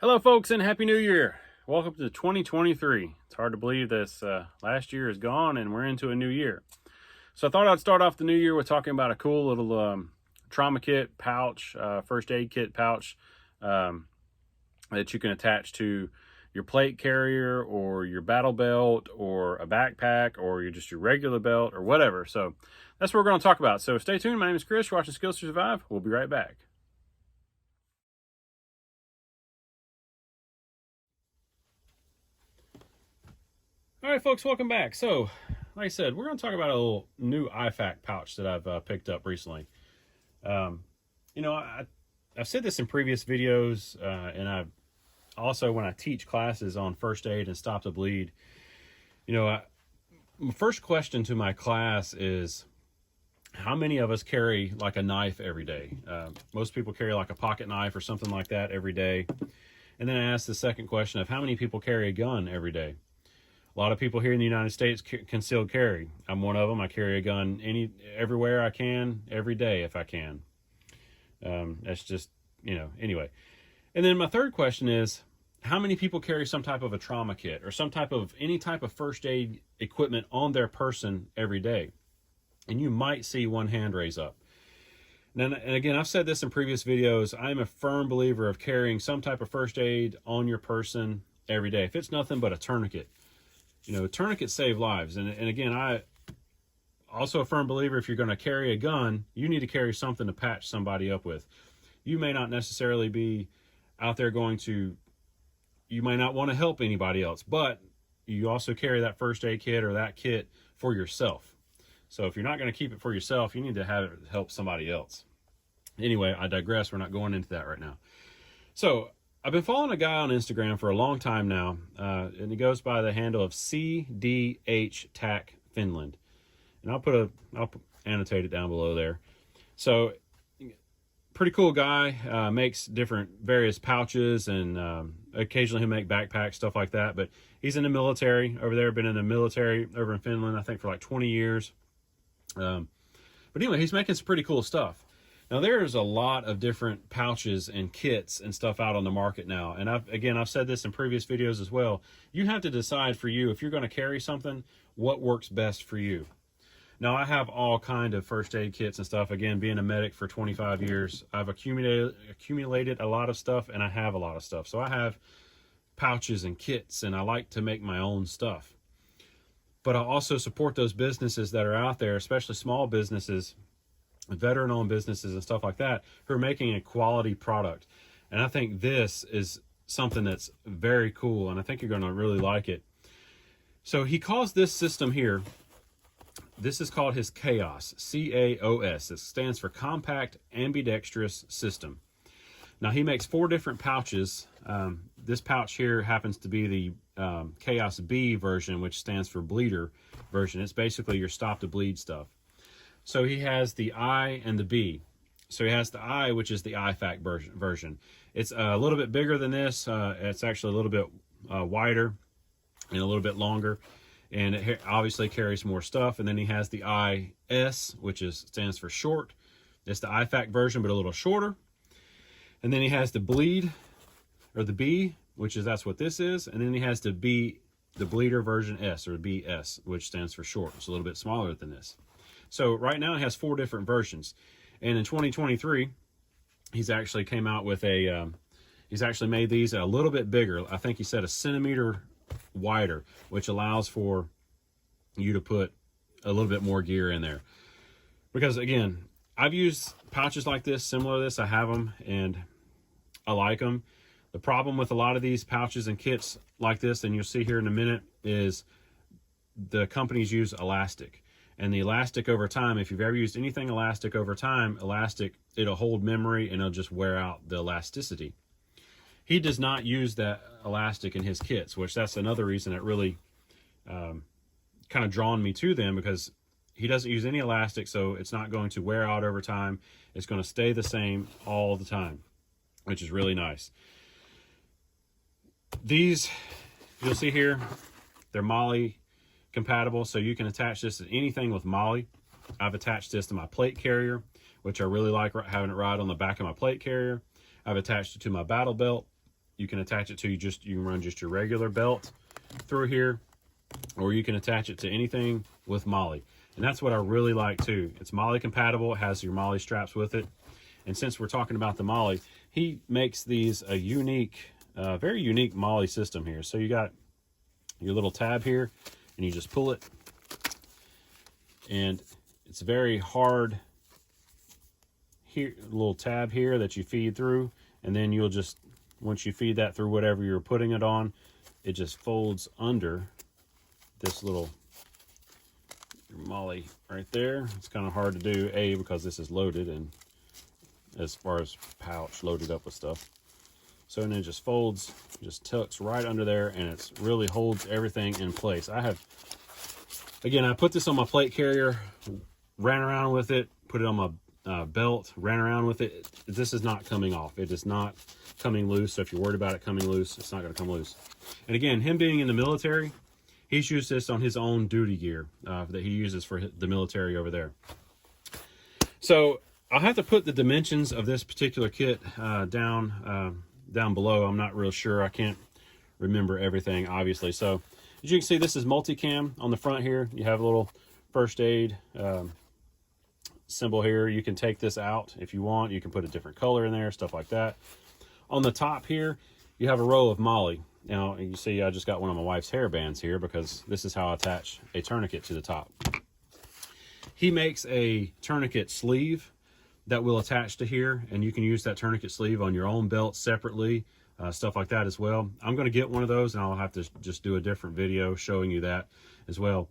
Hello folks and Happy New Year. Welcome to 2023. It's hard to believe this last year is gone and we're into a new year. So I thought I'd start off the new year with talking about a cool little trauma kit pouch, first aid kit pouch that you can attach to your plate carrier or your battle belt or a backpack or just your regular belt or whatever. So that's what we're going to talk about. So stay tuned. My name is Chris. You're watching Skills to Survive. We'll be right back. All right, folks, welcome back. So, like I said, we're going to talk about a little new IFAC pouch that I've picked up recently. I've said this in previous videos, and I've also, when I teach classes on first aid and stop the bleed, my first question to my class is, how many of us carry like a knife every day? Most people carry like a pocket knife or something like that every day. And then I ask the second question of how many people carry a gun every day? A lot of people here in the United States concealed carry. I'm one of them. I carry a gun everywhere I can, every day if I can. That's just, anyway. And then my third question is, how many people carry some type of a trauma kit or any type of first aid equipment on their person every day? And you might see one hand raise up. And again, I've said this in previous videos. I'm a firm believer of carrying some type of first aid on your person every day. If it's nothing but a tourniquet. Tourniquets save lives. And again, I also a firm believer, if you're going to carry a gun, you need to carry something to patch somebody up with. You may not necessarily be out there you might not want to help anybody else, but you also carry that first aid kit or that kit for yourself. So if you're not going to keep it for yourself, you need to have it help somebody else. Anyway, I digress. We're not going into that right now. So I've been following a guy on Instagram for a long time now, and he goes by the handle of CDH Tac Finland. And I'll annotate it down below there. So, pretty cool guy, makes various pouches, and occasionally he'll make backpacks, stuff like that. But he's in the military over there, been in the military over in Finland, I think for like 20 years. But anyway, he's making some pretty cool stuff. Now, there's a lot of different pouches and kits and stuff out on the market now. And I've said this in previous videos as well. You have to decide for you, if you're going to carry something, what works best for you. Now, I have all kind of first aid kits and stuff. Again, being a medic for 25 years, I've accumulated a lot of stuff, and I have a lot of stuff. So I have pouches and kits, and I like to make my own stuff. But I also support those businesses that are out there, especially small businesses, veteran-owned businesses and stuff like that, who are making a quality product. And I think this is something that's very cool, and I think you're going to really like it. So he calls this system here, this is called his CAOS, C-A-O-S. It stands for Compact Ambidextrous System. Now, he makes 4 different pouches. This pouch here happens to be the CAOS B version, which stands for bleeder version. It's basically your stop to bleed stuff. So he has the I and the B. So he has the I, which is the IFAC version. It's a little bit bigger than this. It's actually a little bit wider and a little bit longer. And it obviously carries more stuff. And then he has the IS, which stands for short. It's the IFAC version, but a little shorter. And then he has the bleed, or the B, that's what this is. And then he has the B, the bleeder version S, or BS, which stands for short. It's a little bit smaller than this. So right now it has 4 different versions. And in 2023, he's actually came out with he's actually made these a little bit bigger. I think he said a centimeter wider, which allows for you to put a little bit more gear in there. Because again, I've used pouches like this, similar to this. I have them and I like them. The problem with a lot of these pouches and kits like this, and you'll see here in a minute, is the companies use elastic. And the elastic over time, if you've ever used anything elastic over time, it'll hold memory and it'll just wear out the elasticity. He does not use that elastic in his kits, which that's another reason that really kind of drawn me to them, because he doesn't use any elastic, so it's not going to wear out over time. It's going to stay the same all the time, which is really nice. These, you'll see here, they're Molle compatible, so you can attach this to anything with Molle. I've attached this to my plate carrier, which I really like having it right on the back of my plate carrier. I've attached it to my battle belt. you can attach it to you can run just your regular belt through here, or you can attach it to anything with Molle. And that's what I really like too. It's Molle compatible, it has your Molle straps with it. And since we're talking about the Molle, he makes these a unique, very unique Molle system here. So you got your little tab here, and you just pull it, and it's very hard here, little tab here that you feed through, and then you'll just, once you feed that through whatever you're putting it on, it just folds under this little Molle right there. It's kind of hard to do, because this is loaded, and as far as pouch loaded up with stuff. So, and it just folds, just tucks right under there, and it's really holds everything in place. I put this on my plate carrier, ran around with it, put it on my belt, ran around with it. This is not coming off. It is not coming loose. So if you're worried about it coming loose, it's not going to come loose. And again, him being in the military, he's used this on his own duty gear that he uses for the military over there. So I'll have to put the dimensions of this particular kit down below. I'm not real sure. I can't remember everything, obviously. So as you can see, this is multicam on the front here. You have a little first aid symbol here. You can take this out if you want. You can put a different color in there, stuff like that. On the top here, you have a row of Molle. Now, you see I just got one of my wife's hair bands here because this is how I attach a tourniquet to the top. He makes a tourniquet sleeve that will attach to here, and you can use that tourniquet sleeve on your own belt separately, stuff like that as well. I'm going to get one of those, and I'll have to just do a different video showing you that as well.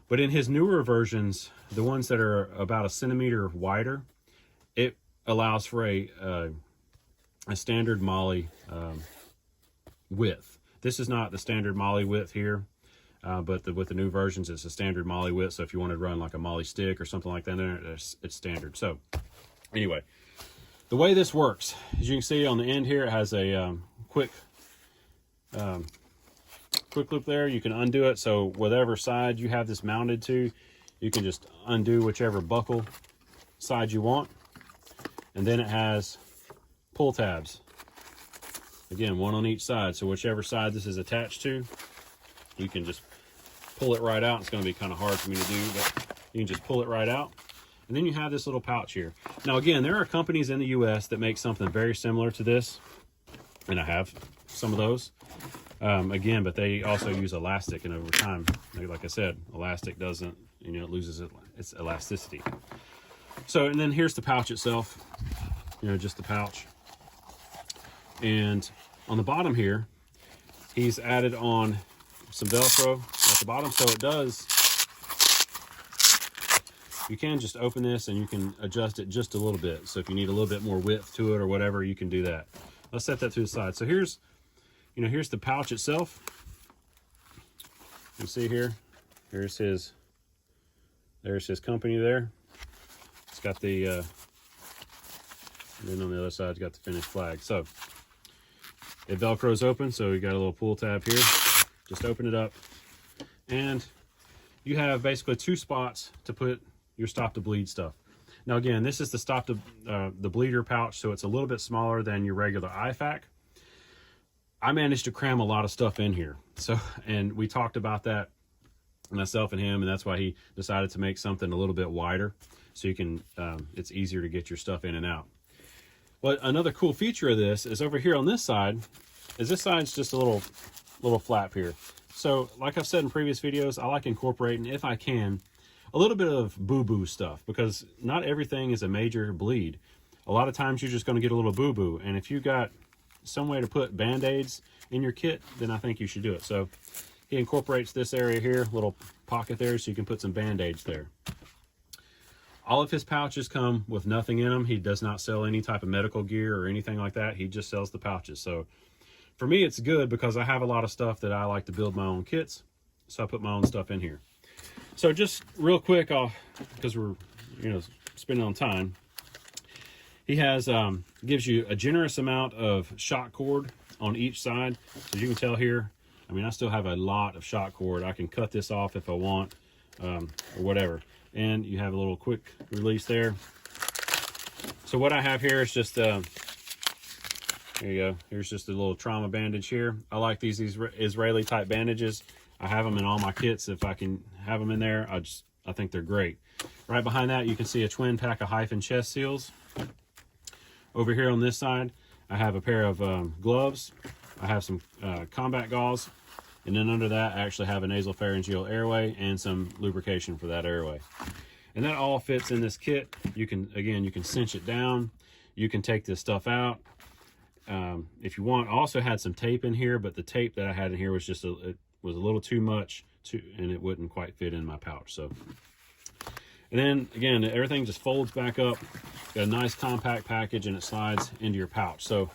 But in his newer versions, the ones that are about 1 centimeter wider, it allows for a standard Molle width. This is not the standard Molle width here, but with the new versions, it's a standard Molle width. So if you want to run like a Molle stick or something like that, it's standard. So anyway, the way this works, as you can see on the end here, it has a quick loop there. You can undo it. So whatever side you have this mounted to, you can just undo whichever buckle side you want. And then it has pull tabs. Again, one on each side. So whichever side this is attached to, you can just pull it right out. It's going to be kind of hard for me to do, but you can just pull it right out. And then you have this little pouch here. Now, again, there are companies in the US that make something very similar to this, and I have some of those. Again, but they also use elastic, and over time, like I said, elastic doesn't, it loses its elasticity. So, and then here's the pouch itself, just the pouch. And on the bottom here, he's added on some Velcro at the bottom, so it does, you can just open this and you can adjust it just a little bit. So if you need a little bit more width to it or whatever, you can do that. Let's set that to the side. So here's, here's the pouch itself. You can see here, there's his company there. It's got the, and then on the other side, it's got the finished flag. So it Velcros open, so you got a little pull tab here. Just open it up, and you have basically 2 spots to put your stop to bleed stuff. Now again, this is the stop to the bleeder pouch, so it's a little bit smaller than your regular IFAK. I managed to cram a lot of stuff in here, and we talked about that, myself and him, and that's why he decided to make something a little bit wider, so you can it's easier to get your stuff in and out. But another cool feature of this is over here on this side, this side's just a little flap here. So like I've said in previous videos, I like incorporating, if I can, a little bit of boo-boo stuff, because not everything is a major bleed. A lot of times you're just going to get a little boo-boo, and if you got some way to put Band-Aids in your kit, then I think you should do it. So he incorporates this area here, little pocket there, so you can put some Band-Aids there. All of his pouches come with nothing in them. He does not sell any type of medical gear or anything like that. He just sells the pouches. So for me, it's good because I have a lot of stuff that I like to build my own kits. So I put my own stuff in here. So just real quick, because we're spending on time, he has gives you a generous amount of shock cord on each side. So you can tell here, I still have a lot of shock cord. I can cut this off if I want, or whatever. And you have a little quick release there. So what I have here is just Here you go. Here's just a little trauma bandage here. I like these Israeli type bandages. I have them in all my kits. If I can have them in there, I think they're great. Right behind that, you can see a twin pack of Hyfin Chest seals. Over here on this side, I have a pair of gloves. I have some combat gauze. And then under that, I actually have a nasopharyngeal airway and some lubrication for that airway. And that all fits in this kit. You can cinch it down. You can take this stuff out. If you want. I also had some tape in here, but the tape that I had in here was just it was a little too much, and it wouldn't quite fit in my pouch. So, and then again, everything just folds back up. Got a nice compact package, and it slides into your pouch. So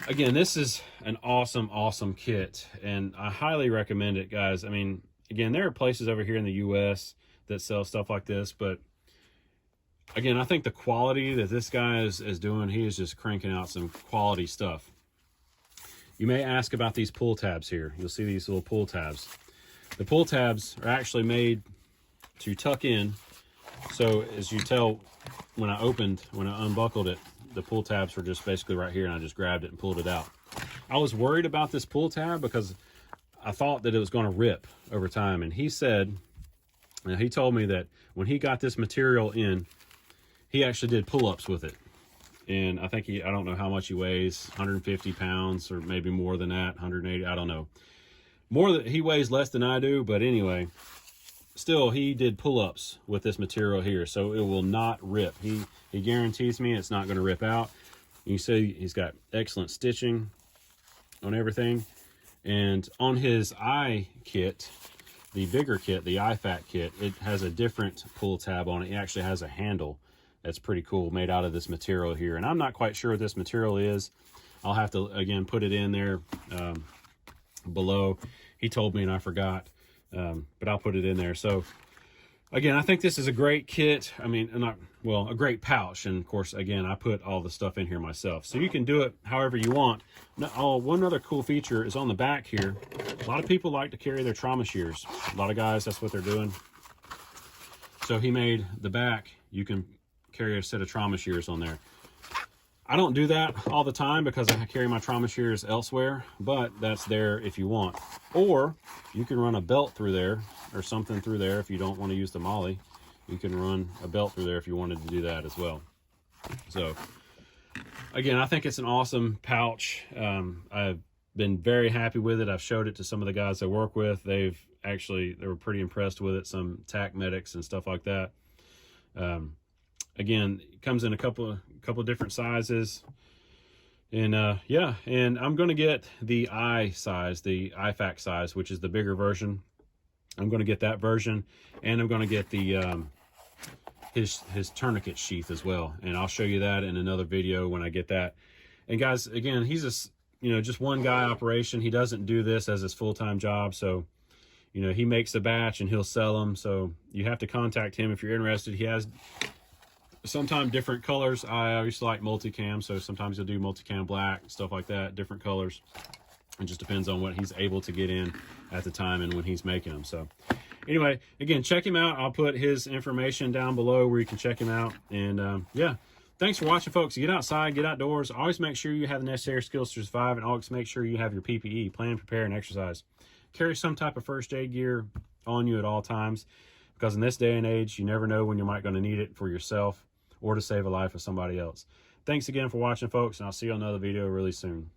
again, this is an awesome kit, and I highly recommend it, guys. I mean, again, there are places over here in the US that sell stuff like this, but again, I think the quality that this guy is doing, he is just cranking out some quality stuff. You may ask about these pull tabs here. You'll see these little pull tabs. The pull tabs are actually made to tuck in. So as you tell, when I unbuckled it, the pull tabs were just basically right here, and I just grabbed it and pulled it out. I was worried about this pull tab because I thought that it was going to rip over time. And he said, and he told me that when he got this material in, he actually did pull-ups with it. And I think I don't know how much he weighs, 150 pounds or maybe more than that, 180, I don't know. He weighs less than I do, but anyway, still he did pull-ups with this material here, so it will not rip. He guarantees me it's not going to rip out. You see he's got excellent stitching on everything. And on his eye kit, the bigger kit, the IFAC kit, it has a different pull tab on it. It actually has a handle. That's pretty cool, made out of this material here. And I'm not quite sure what this material is. I'll have to, again, put it in there below. He told me and I forgot, but I'll put it in there. So, again, I think this is a great kit. I mean, a great pouch. And, of course, again, I put all the stuff in here myself. So you can do it however you want. Now, one other cool feature is on the back here. A lot of people like to carry their trauma shears. A lot of guys, that's what they're doing. So he made the back, you can carry a set of trauma shears on there. I don't do that all the time because I carry my trauma shears elsewhere, but that's there if you want. Or you can run a belt through there or something through there if you don't want to use the Molle. You can run a belt through there if you wanted to do that as well. So again, I think it's an awesome pouch. I've been very happy with it. I've showed it to some of the guys I work with. They were pretty impressed with it. Some TAC medics and stuff like that. Again, it comes in a couple different sizes, and yeah, and I'm going to get the I size, the IFAC size, which is the bigger version. I'm going to get that version, and I'm going to get the his tourniquet sheath as well, and I'll show you that in another video when I get that. And guys, again, he's just one guy operation. He doesn't do this as his full-time job, so he makes a batch and he'll sell them. So you have to contact him if you're interested. He has sometimes different colors. I used to like multicam, so sometimes he'll do multicam black, stuff like that, different colors. It just depends on what he's able to get in at the time and when he's making them. So anyway, again, check him out. I'll put his information down below where you can check him out. And yeah, thanks for watching, folks. Get outside, get outdoors. Always make sure you have the necessary skills to survive, and always make sure you have your PPE, plan, prepare, and exercise. Carry some type of first aid gear on you at all times, because in this day and age, you never know when you might going to need it for yourself or to save a life of somebody else. Thanks again for watching, folks, and I'll see you on another video really soon.